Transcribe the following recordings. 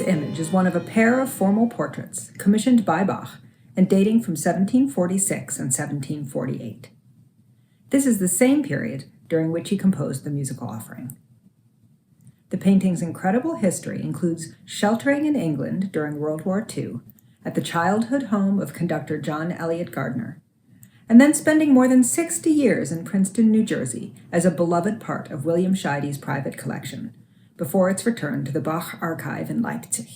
image is one of a pair of formal portraits commissioned by Bach and dating from 1746 and 1748. This is the same period during which he composed the musical offering. The painting's incredible history includes sheltering in England during World War II at the childhood home of conductor John Eliot Gardner, and then spending more than 60 years in Princeton, New Jersey as a beloved part of William Scheide's private collection, before its return to the Bach archive in Leipzig.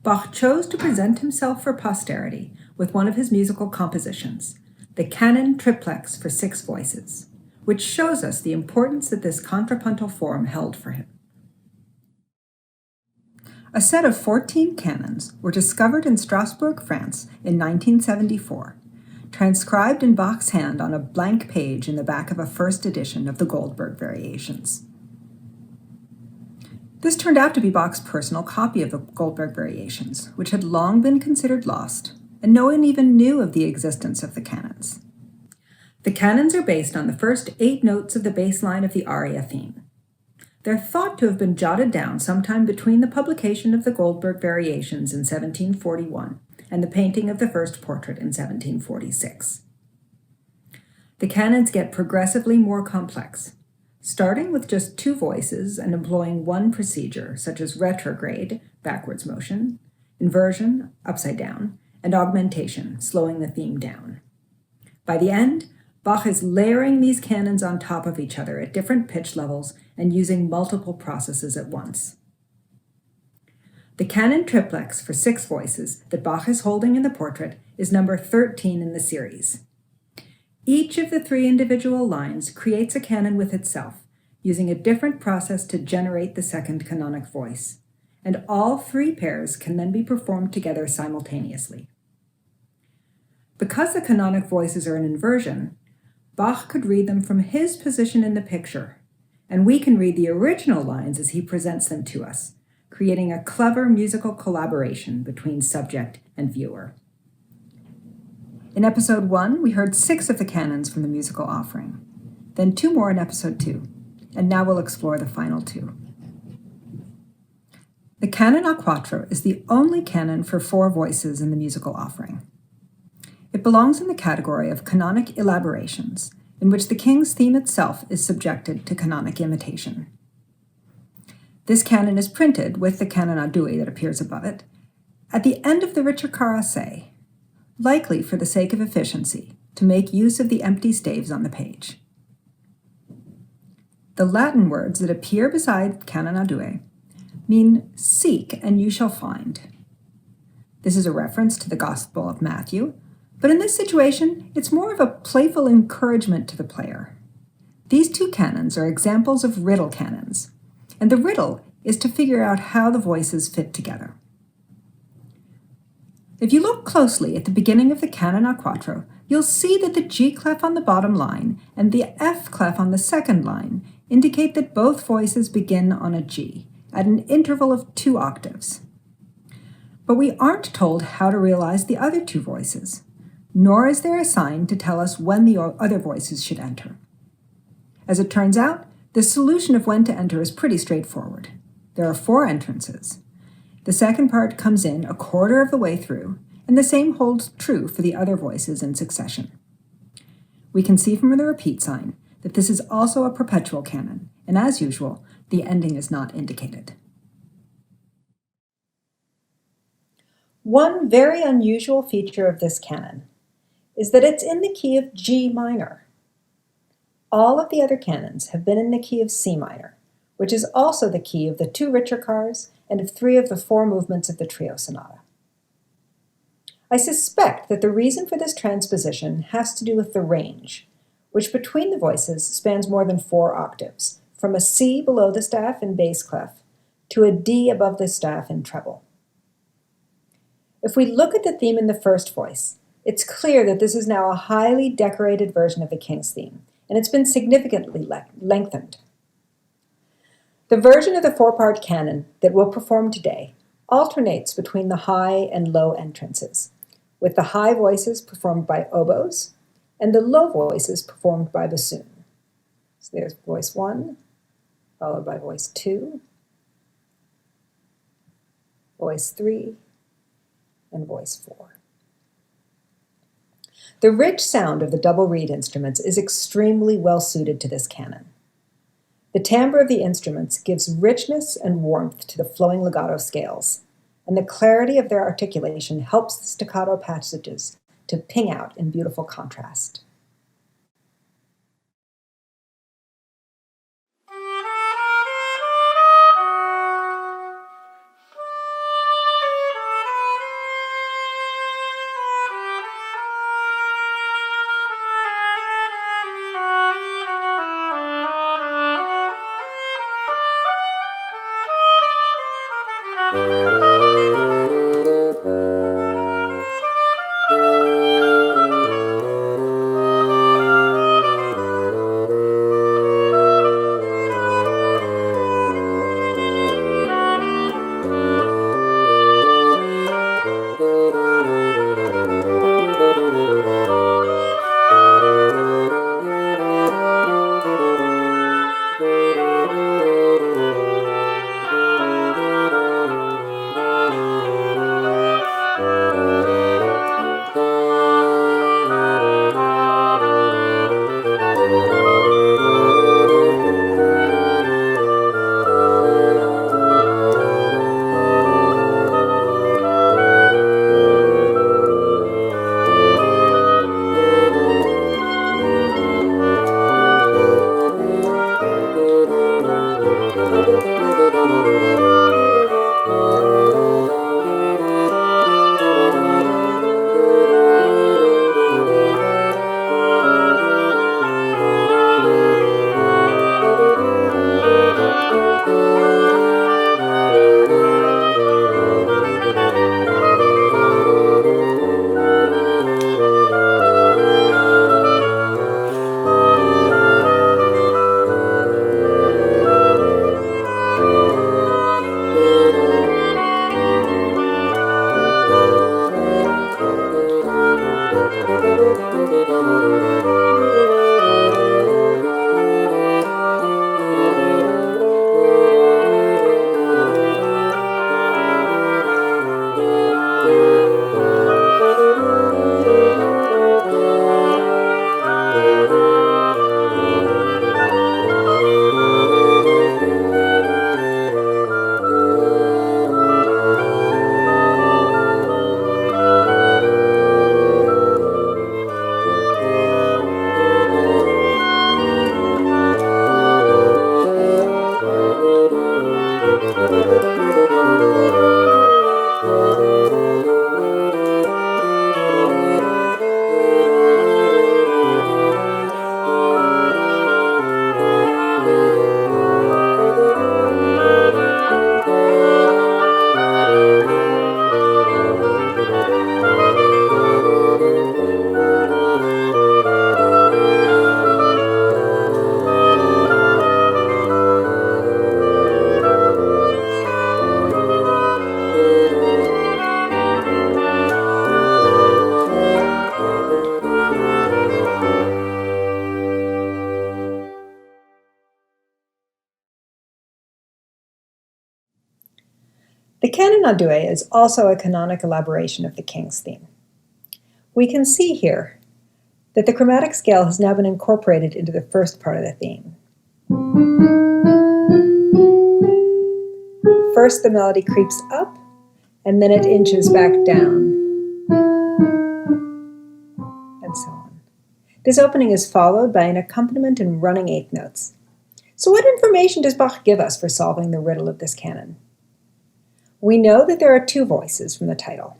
Bach chose to present himself for posterity with one of his musical compositions, the Canon Triplex for 6 voices, which shows us the importance that this contrapuntal form held for him. A set of 14 canons were discovered in Strasbourg, France in 1974, transcribed in Bach's hand on a blank page in the back of a first edition of the Goldberg Variations. This turned out to be Bach's personal copy of the Goldberg Variations, which had long been considered lost, and no one even knew of the existence of the canons. The canons are based on the first 8 notes of the bass line of the aria theme. They're thought to have been jotted down sometime between the publication of the Goldberg Variations in 1741 and the painting of the first portrait in 1746. The canons get progressively more complex, starting with just 2 voices and employing one procedure, such as retrograde, backwards motion, inversion, upside down, and augmentation, slowing the theme down. By the end, Bach is layering these canons on top of each other at different pitch levels and using multiple processes at once. The Canon Triplex for 6 voices that Bach is holding in the portrait is number 13 in the series. Each of the 3 individual lines creates a canon with itself, using a different process to generate the second canonic voice, and all 3 pairs can then be performed together simultaneously. Because the canonic voices are an inversion, Bach could read them from his position in the picture, and we can read the original lines as he presents them to us, creating a clever musical collaboration between subject and viewer. In episode 1, we heard 6 of the canons from the musical offering, then 2 more in episode 2, and now we'll explore the final 2. The canon a quattro is the only canon for 4 voices in the musical offering. It belongs in the category of canonic elaborations, in which the king's theme itself is subjected to canonic imitation. This canon is printed with the canon a due that appears above it at the end of the ricercar assai, likely for the sake of efficiency, to make use of the empty staves on the page. The Latin words that appear beside canon a due mean "seek and you shall find." This is a reference to the Gospel of Matthew, but in this situation, it's more of a playful encouragement to the player. These 2 canons are examples of riddle canons, and the riddle is to figure out how the voices fit together. If you look closely at the beginning of the canon a quattro, you'll see that the G clef on the bottom line and the F clef on the second line indicate that both voices begin on a G at an interval of 2 octaves. But we aren't told how to realize the other 2 voices, nor is there a sign to tell us when the other voices should enter. As it turns out, the solution of when to enter is pretty straightforward. There are 4 entrances. The second part comes in a quarter of the way through, and the same holds true for the other voices in succession. We can see from the repeat sign that this is also a perpetual canon, and as usual, the ending is not indicated. One very unusual feature of this canon is that it's in the key of G minor. All of the other canons have been in the key of C minor, which is also the key of the 2 ricercars and of 3 of the 4 movements of the trio sonata. I suspect that the reason for this transposition has to do with the range, which between the voices spans more than 4 octaves, from a C below the staff in bass clef to a D above the staff in treble. If we look at the theme in the first voice, it's clear that this is now a highly decorated version of the king's theme, and it's been significantly lengthened. The version of the 4-part canon that we'll perform today alternates between the high and low entrances, with the high voices performed by oboes and the low voices performed by bassoon. So there's voice 1, followed by voice 2, voice 3, and voice 4. The rich sound of the double reed instruments is extremely well suited to this canon. The timbre of the instruments gives richness and warmth to the flowing legato scales, and the clarity of their articulation helps the staccato passages to ping out in beautiful contrast. The canon a due is also a canonic elaboration of the King's theme. We can see here that the chromatic scale has now been incorporated into the first part of the theme. First, the melody creeps up, and then it inches back down, and so on. This opening is followed by an accompaniment in running eighth notes. So what information does Bach give us for solving the riddle of this canon? We know that there are two voices from the title.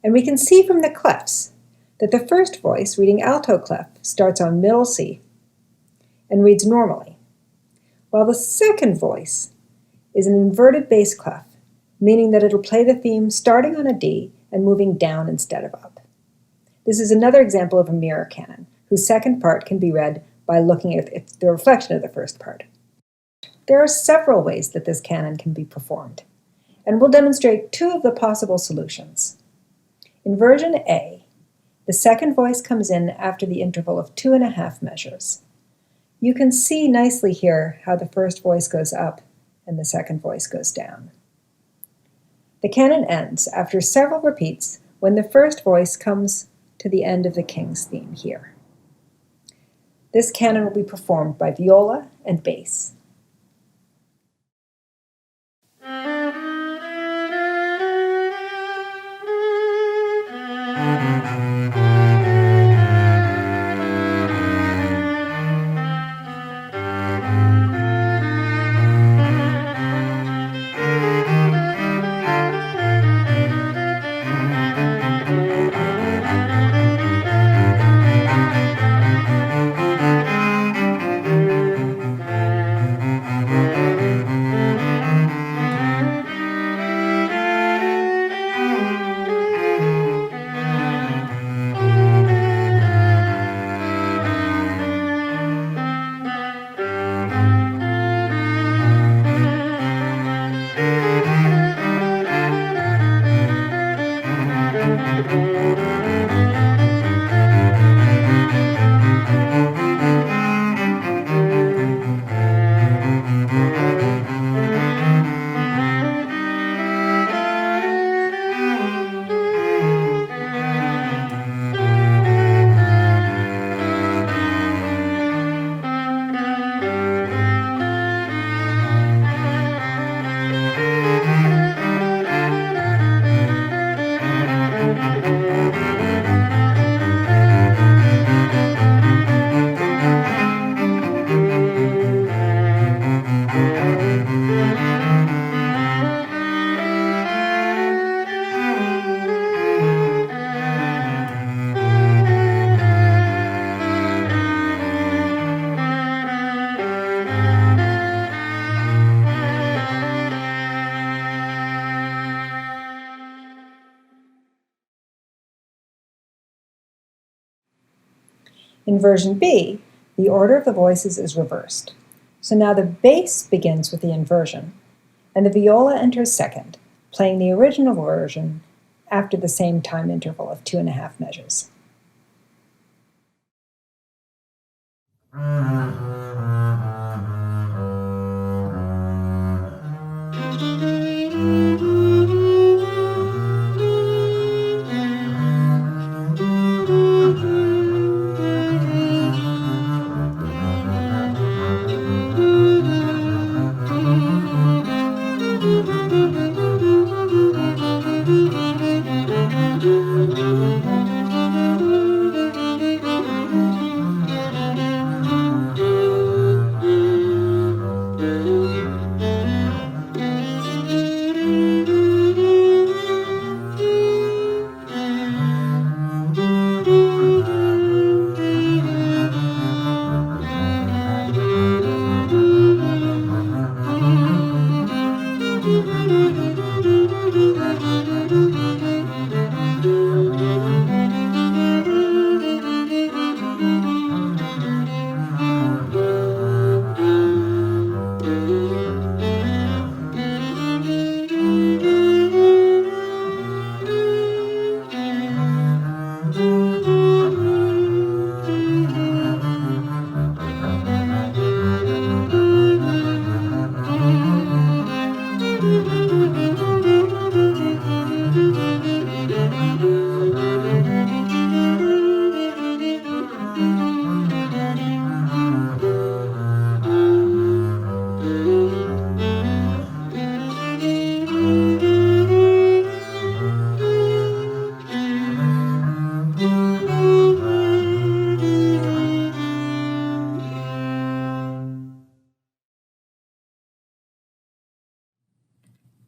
And we can see from the clefs that the first voice, reading alto clef, starts on middle C and reads normally, while the second voice is an inverted bass clef, meaning that it'll play the theme starting on a D and moving down instead of up. This is another example of a mirror canon, whose second part can be read by looking at the reflection of the first part. There are several ways that this canon can be performed, and we'll demonstrate two of the possible solutions. In version A, the second voice comes in after the interval of 2.5 measures. You can see nicely here how the first voice goes up and the second voice goes down. The canon ends after several repeats when the first voice comes to the end of the king's theme here. This canon will be performed by viola and bass. In version B, the order of the voices is reversed. So now the bass begins with the inversion, and the viola enters second, playing the original version after the same time interval of 2.5 measures.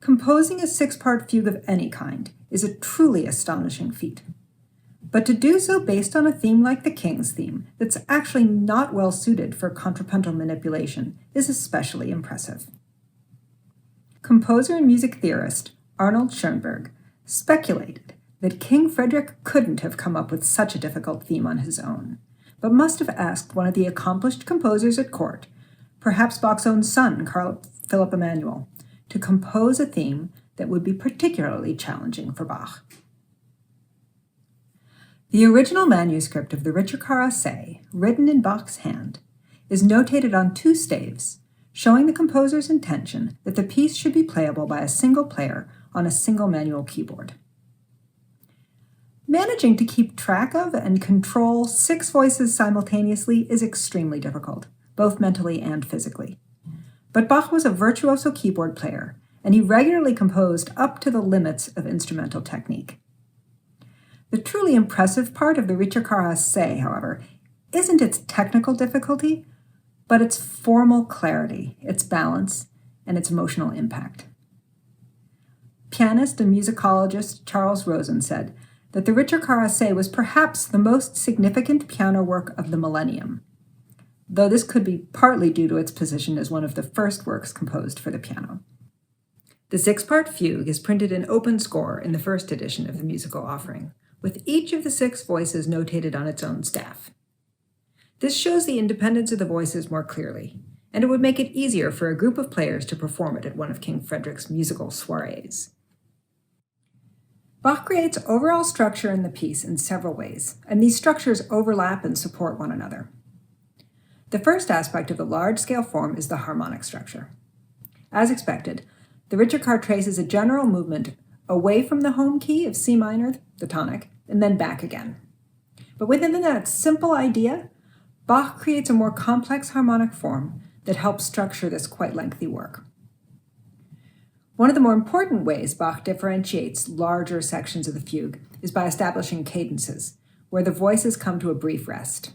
Composing a 6-part fugue of any kind is a truly astonishing feat. But to do so based on a theme like the King's theme that's actually not well suited for contrapuntal manipulation is especially impressive. Composer and music theorist Arnold Schoenberg speculated that King Frederick couldn't have come up with such a difficult theme on his own, but must have asked one of the accomplished composers at court, perhaps Bach's own son, Carl Philipp Emanuel, to compose a theme that would be particularly challenging for Bach. The original manuscript of the Ricercar essay, written in Bach's hand, is notated on 2 staves, showing the composer's intention that the piece should be playable by a single player on a single manual keyboard. Managing to keep track of and control 6 voices simultaneously is extremely difficult, both mentally and physically. But Bach was a virtuoso keyboard player, and he regularly composed up to the limits of instrumental technique. The truly impressive part of the Ricercar, however, isn't its technical difficulty, but its formal clarity, its balance, and its emotional impact. Pianist and musicologist Charles Rosen said that the Ricercar was perhaps the most significant piano work of the millennium, though this could be partly due to its position as one of the first works composed for the piano. The 6-part fugue is printed in open score in the first edition of the musical offering, with each of the 6 voices notated on its own staff. This shows the independence of the voices more clearly, and it would make it easier for a group of players to perform it at one of King Frederick's musical soirees. Bach creates overall structure in the piece in several ways, and these structures overlap and support one another. The first aspect of the large-scale form is the harmonic structure. As expected, the Ricercar traces a general movement away from the home key of C minor, the tonic, and then back again. But within that simple idea, Bach creates a more complex harmonic form that helps structure this quite lengthy work. One of the more important ways Bach differentiates larger sections of the fugue is by establishing cadences, where the voices come to a brief rest.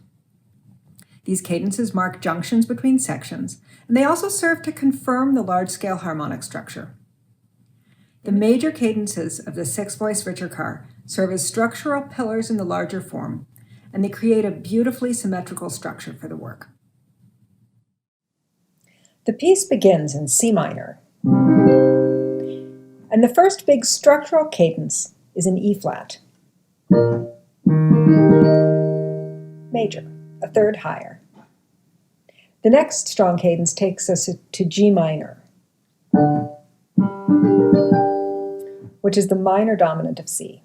These cadences mark junctions between sections, and they also serve to confirm the large-scale harmonic structure. The major cadences of the 6-voice Ricercar serve as structural pillars in the larger form, and they create a beautifully symmetrical structure for the work. The piece begins in C minor, and the first big structural cadence is in E flat, major, a third higher. The next strong cadence takes us to G minor, which is the minor dominant of C.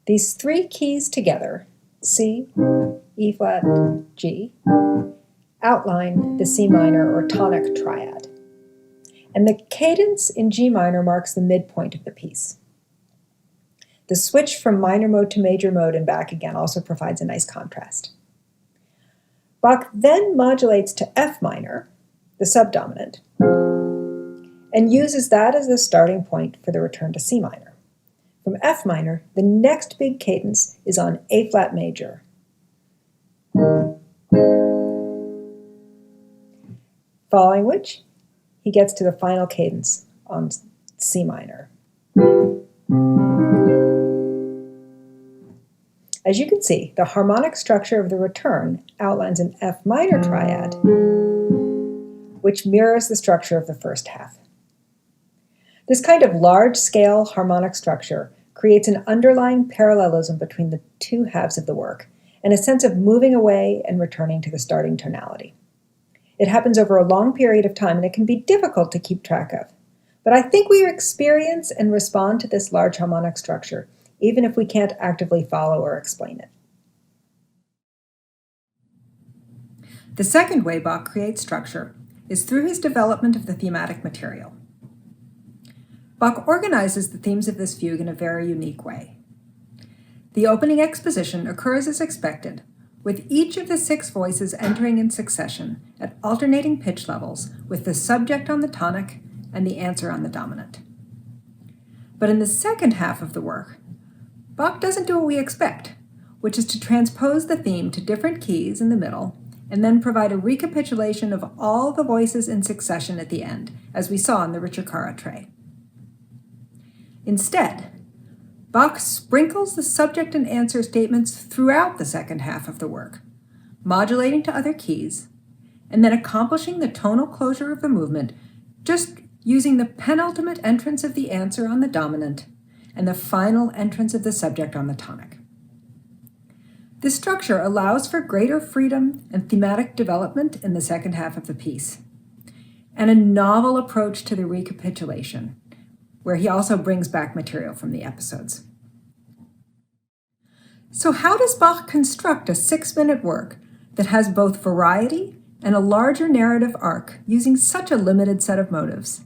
These 3 keys together, C, E flat, G, outline the C minor or tonic triad. And the cadence in G minor marks the midpoint of the piece. The switch from minor mode to major mode and back again also provides a nice contrast. Bach then modulates to F minor, the subdominant, and uses that as the starting point for the return to C minor. From F minor, the next big cadence is on A flat major. Following which, he gets to the final cadence on C minor. As you can see, the harmonic structure of the return outlines an F minor triad, which mirrors the structure of the first half. This kind of large-scale harmonic structure creates an underlying parallelism between the 2 halves of the work and a sense of moving away and returning to the starting tonality. It happens over a long period of time, and it can be difficult to keep track of. But I think we experience and respond to this large harmonic structure, even if we can't actively follow or explain it. The second way Bach creates structure is through his development of the thematic material. Bach organizes the themes of this fugue in a very unique way. The opening exposition occurs as expected, with each of the 6 voices entering in succession at alternating pitch levels with the subject on the tonic and the answer on the dominant. But in the second half of the work, Bach doesn't do what we expect, which is to transpose the theme to different keys in the middle and then provide a recapitulation of all the voices in succession at the end, as we saw in the Ricercar tray. Instead, Bach sprinkles the subject and answer statements throughout the second half of the work, modulating to other keys, and then accomplishing the tonal closure of the movement just using the penultimate entrance of the answer on the dominant and the final entrance of the subject on the tonic. This structure allows for greater freedom and thematic development in the second half of the piece, and a novel approach to the recapitulation, where he also brings back material from the episodes. So how does Bach construct a 6-minute work that has both variety and a larger narrative arc using such a limited set of motives?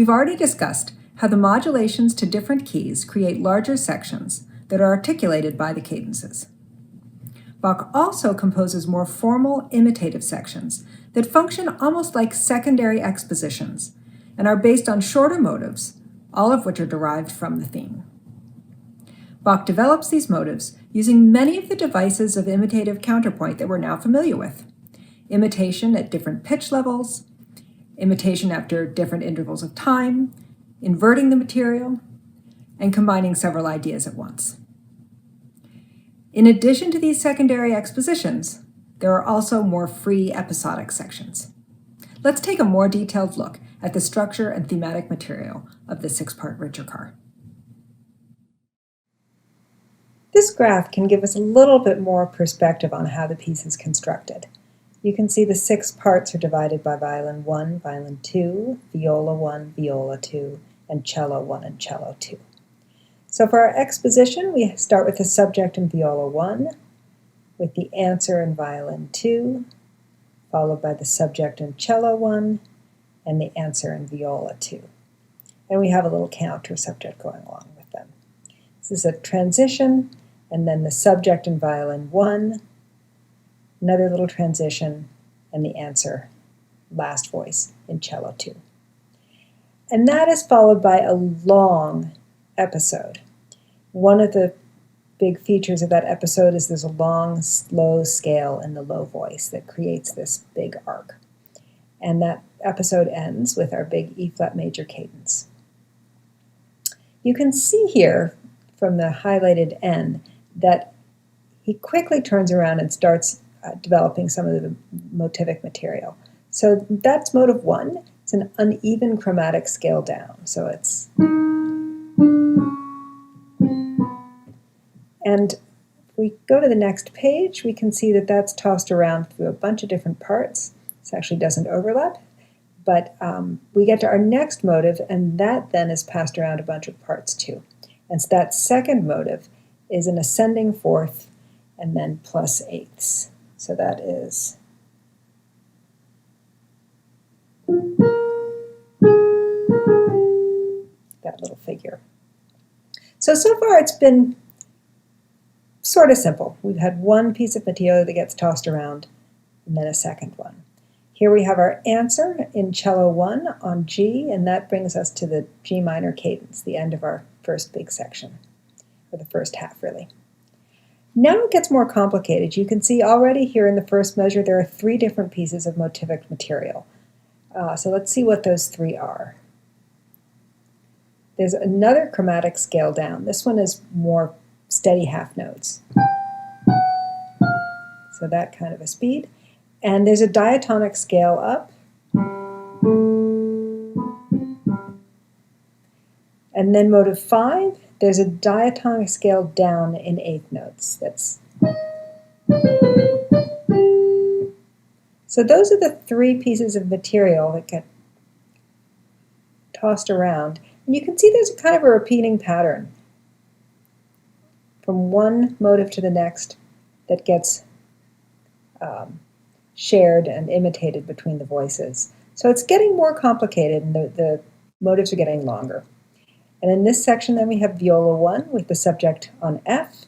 We've already discussed how the modulations to different keys create larger sections that are articulated by the cadences. Bach also composes more formal imitative sections that function almost like secondary expositions and are based on shorter motives, all of which are derived from the theme. Bach develops these motives using many of the devices of imitative counterpoint that we're now familiar with: imitation at different pitch levels, imitation after different intervals of time, inverting the material, and combining several ideas at once. In addition to these secondary expositions, there are also more free episodic sections. Let's take a more detailed look at the structure and thematic material of the six-part Richter. This graph can give us a little bit more perspective on how the piece is constructed. You can see the 6 parts are divided by violin 1, violin 2, viola 1, viola 2, and cello 1 and cello 2. So for our exposition, we start with the subject in viola 1, with the answer in violin 2, followed by the subject in cello 1, and the answer in viola 2. And we have a little counter subject going along with them. This is a transition, and then the subject in violin 1, another little transition, and the answer, last voice, in cello 2. And that is followed by a long episode. One of the big features of that episode is there's a long, slow scale in the low voice that creates this big arc. And that episode ends with our big E-flat major cadence. You can see here from the highlighted N that he quickly turns around and starts developing some of the motivic material. So that's motive 1. It's an uneven chromatic scale down. So it's... And if we go to the next page, we can see that that's tossed around through a bunch of different parts. This actually doesn't overlap, but we get to our next motive, and that then is passed around a bunch of parts too. And so that second motive is an ascending fourth and then plus eighths. So that is that little figure. So far it's been sort of simple. We've had one piece of material that gets tossed around and then a second one. Here we have our answer in cello 1 on G, and that brings us to the G minor cadence, the end of our first big section, or the first half really. Now it gets more complicated. You can see already here in the first measure there are 3 different pieces of motivic material. So let's see what those 3 are. There's another chromatic scale down. This one is more steady half notes. So that kind of a speed. And there's a diatonic scale up. And then motive 5, there's a diatonic scale down in eighth notes. So those are the 3 pieces of material that get tossed around. And you can see there's kind of a repeating pattern from one motive to the next that gets shared and imitated between the voices. So it's getting more complicated, and the motives are getting longer. And in this section then we have viola 1 with the subject on F,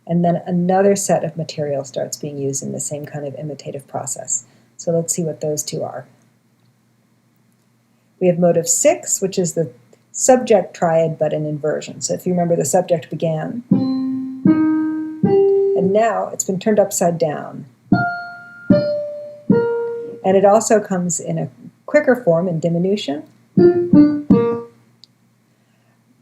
and then another set of material starts being used in the same kind of imitative process. So let's see what those 2 are. We have motive 6, which is the subject triad but an inversion. So if you remember, the subject began, and now it's been turned upside down. And it also comes in a quicker form in diminution.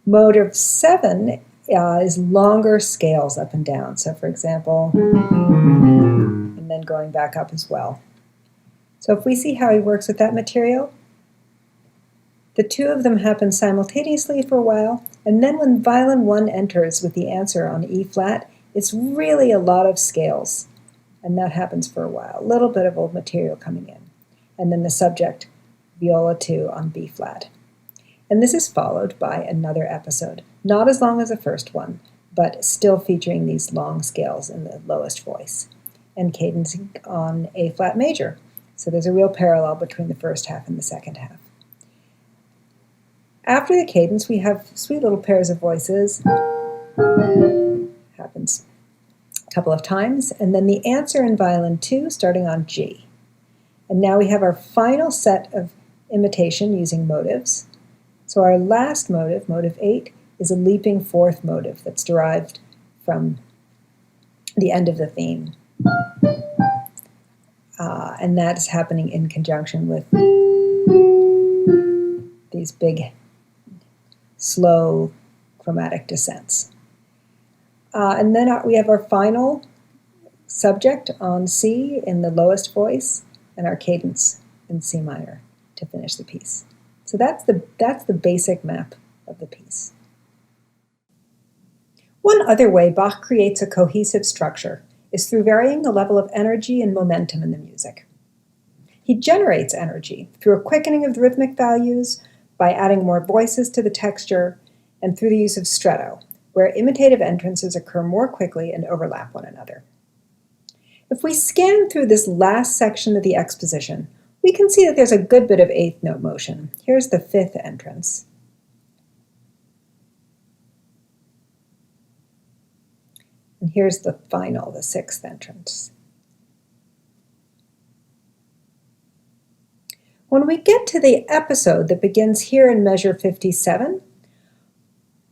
Motive 7 is longer scales up and down. So for example, and then going back up as well. So if we see how he works with that material, the 2 of them happen simultaneously for a while, and then when violin 1 enters with the answer on E flat, it's really a lot of scales, and that happens for a while. A little bit of old material coming in. And then the subject, viola 2 on B flat. And this is followed by another episode, not as long as the first one, but still featuring these long scales in the lowest voice, and cadence on A flat major. So there's a real parallel between the first half and the second half. After the cadence, we have sweet little pairs of voices. Happens a couple of times. And then the answer in violin 2 starting on G. And now we have our final set of imitation using motives. So our last motive, motive 8, is a leaping fourth motive that's derived from the end of the theme. And that's happening in conjunction with these big, slow chromatic descents. And then we have our final subject on C in the lowest voice and our cadence in C minor to finish the piece. So that's the basic map of the piece. One other way Bach creates a cohesive structure is through varying the level of energy and momentum in the music. He generates energy through a quickening of the rhythmic values, by adding more voices to the texture, and through the use of stretto, where imitative entrances occur more quickly and overlap one another. If we scan through this last section of the exposition, we can see that there's a good bit of eighth note motion. Here's the fifth entrance. And here's the final, the sixth entrance. When we get to the episode that begins here in measure 57,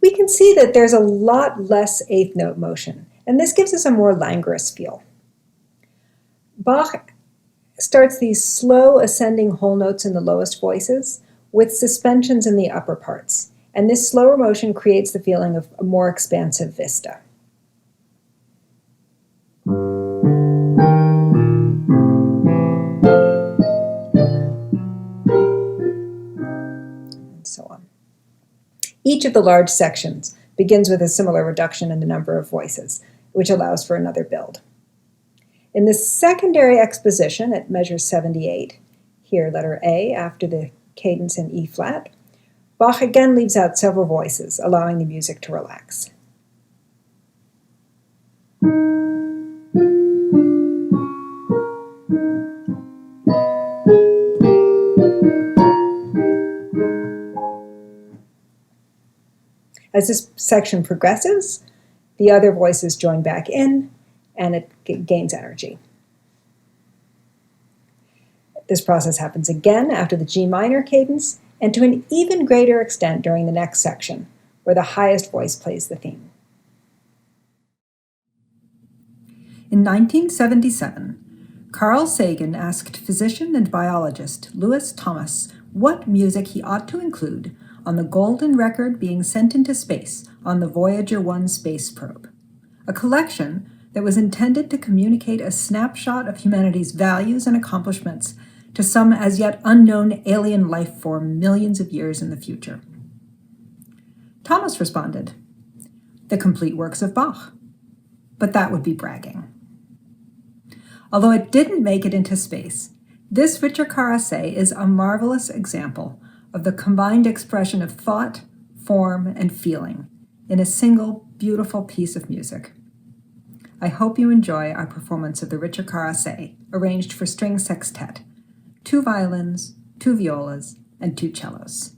we can see that there's a lot less eighth note motion, and this gives us a more languorous feel. Bach starts these slow ascending whole notes in the lowest voices with suspensions in the upper parts, and this slower motion creates the feeling of a more expansive vista. And so on. Each of the large sections begins with a similar reduction in the number of voices, which allows for another build. In the secondary exposition at measure 78, here letter A after the cadence in E flat, Bach again leaves out several voices, allowing the music to relax. As this section progresses, the other voices join back in, and it gains energy. This process happens again after the G minor cadence, and to an even greater extent during the next section, where the highest voice plays the theme. In 1977, Carl Sagan asked physician and biologist Louis Thomas what music he ought to include on the golden record being sent into space on the Voyager 1 space probe, a collection that was intended to communicate a snapshot of humanity's values and accomplishments to some as yet unknown alien life form millions of years in the future. Thomas responded, "The complete works of Bach," but that would be bragging. Although it didn't make it into space, this Ricercar is a marvelous example of the combined expression of thought, form, and feeling in a single beautiful piece of music. I hope you enjoy our performance of the Ricercar arranged for string sextet, 2 violins, 2 violas, and 2 cellos.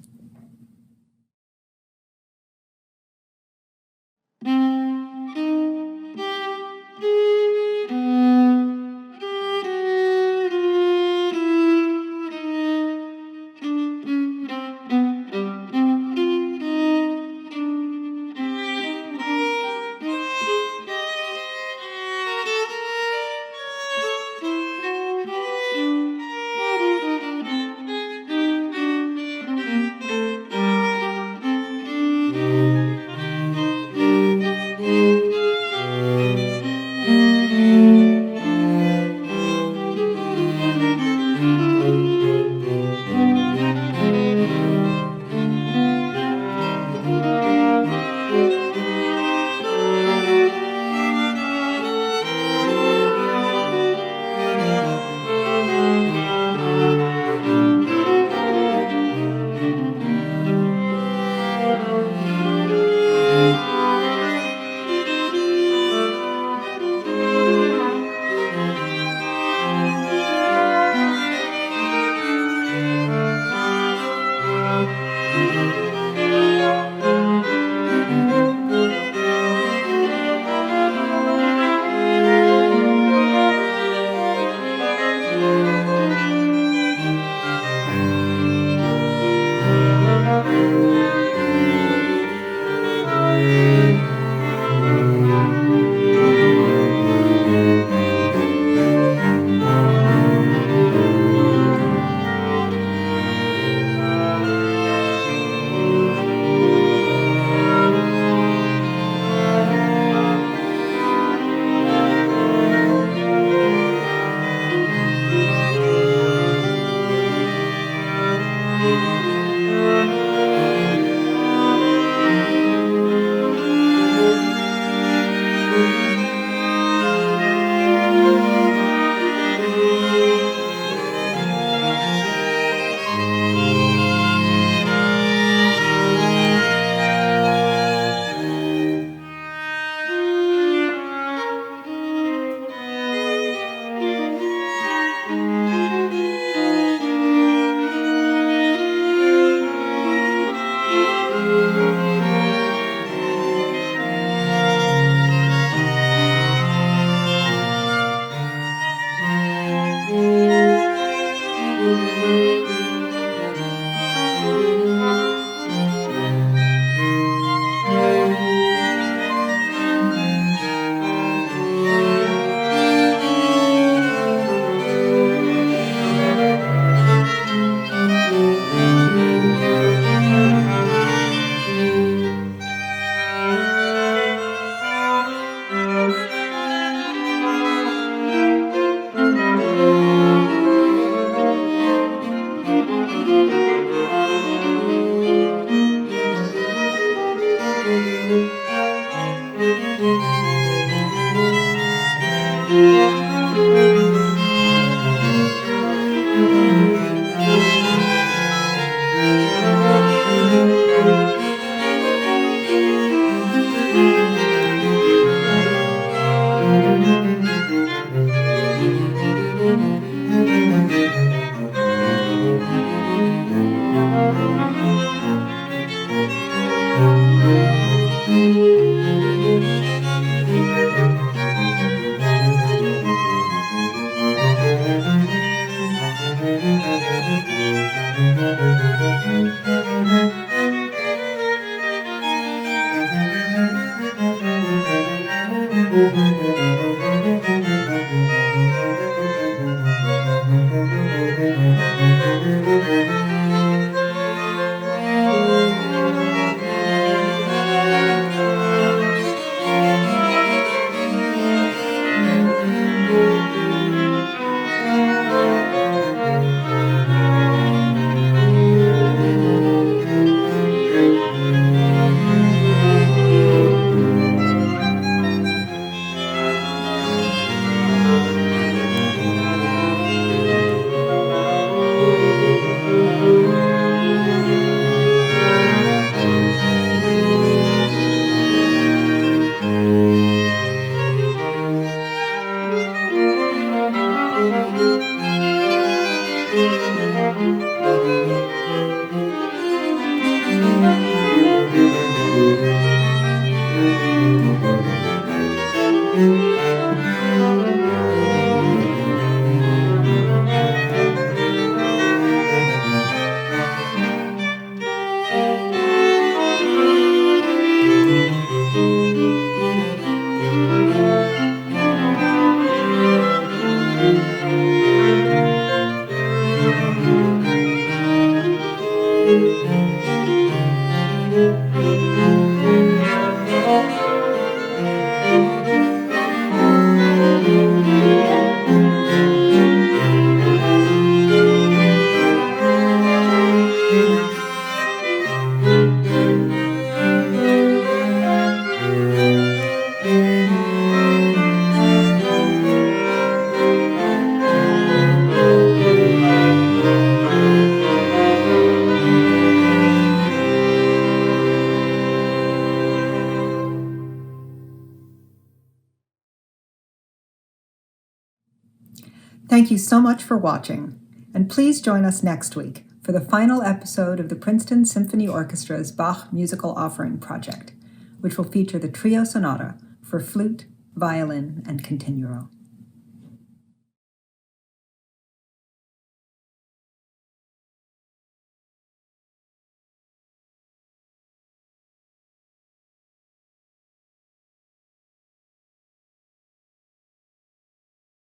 Thank you so much for watching, and please join us next week for the final episode of the Princeton Symphony Orchestra's Bach Musical Offering Project, which will feature the Trio Sonata for flute, violin, and continuo.